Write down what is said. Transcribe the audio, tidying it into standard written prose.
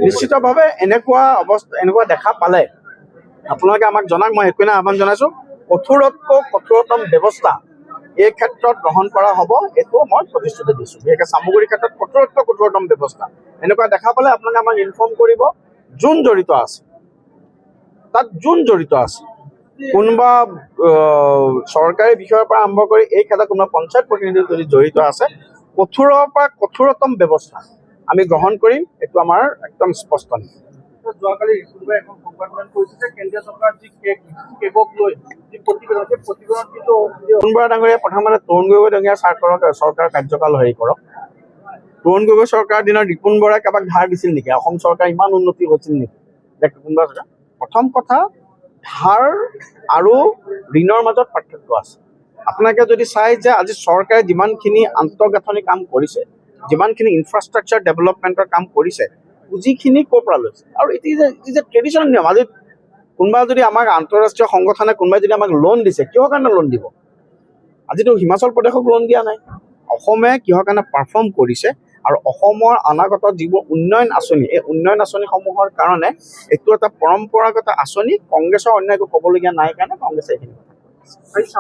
নিশ্চিতভাৱে এনেকুৱা দেখা পালে আপোনালোকে আমাক জনাক। মই একোৱে আহ্বান জনাইছো, কঠোৰতম ব্যৱস্থা এই ক্ষেত্ৰত গ্ৰহণ কৰা হ'ব, এইটো মই প্ৰতিশ্ৰুতি দিছোঁ। বিশেষকৈ চামগুৰিৰ ক্ষেত্ৰত কঠোৰতম ব্যৱস্থা এনেকুৱা দেখা পালে আপোনালোকে আমাক ইনফৰ্ম কৰিব। যোন জড়িত আছে তাত, কোনোবা চৰকাৰী বিষয়ৰ পৰা আৰম্ভ কৰি এই ক্ষেত্ৰত কোনোবা পঞ্চায়ত প্ৰতিনিধি যদি জড়িত আছে, কঠোৰৰ পৰা কঠোৰতম ব্যৱস্থা আমি গ্ৰহণ কৰিম। এইটো আমাৰ একদম স্পষ্ট নীতি। যোৱাকালি কোনোবাই এখন কম্পাৰ্টমেণ্ট কৰিছে যে কেন্দ্ৰীয় চৰকাৰ যি কেগক লৈ যি প্ৰতিবেদন, সেই প্ৰতিবেদন কিন্তু তৰুণ ডাঙৰীয়া প্ৰথমতে তৰুণ গগৈ ডাঙৰীয়া চৰকাৰ কাৰ্যকাল হেৰি কৰক। তৰুণ গগৈ চৰকাৰৰ দিনত ৰিপুণ বৰাই কাৰোবাক ধাৰ দিছিল নেকি? অসম চৰকাৰ ইমান উন্নতি হৈছিল নেকি? কোনোবা প্ৰথম কথা, ধাৰ আৰু ঋণৰ মাজত পাৰ্থক্য আছে। আপোনালোকে যদি চাই যে আজি চৰকাৰে যিমানখিনি আন্তঃগাঁথনি কাম কৰিছে, যিমানখিনি ইনফ্ৰাষ্ট্ৰাকচাৰ ডেভেলপমেণ্টৰ কাম কৰিছে, পুঁজিখিনি ক'ৰ পৰা লৈছে? আৰু ইট ইজ এ ট্ৰেডিশ্যনেল নিয়ম। আজি কোনোবা যদি আমাক আন্তঃৰাষ্ট্ৰীয় সংগঠনে কোনোবাই যদি আমাক লোন দিছে, কিহৰ কাৰণে লোন দিব? আজিতো হিমাচল প্ৰদেশক লোন দিয়া নাই। অসমে কিহৰ কাৰণে পাৰফৰ্ম কৰিছে আৰু অসমৰ অনাগত যিবোৰ উন্নয়ন আঁচনি, এই উন্নয়ন আঁচনিসমূহৰ কাৰণে এইটো এটা পৰম্পৰাগত আঁচনি। কংগ্ৰেছৰ অন্য একো ক'বলগীয়া নাই কাৰণে কংগ্ৰেছে এইখিনি কথা কৈছে।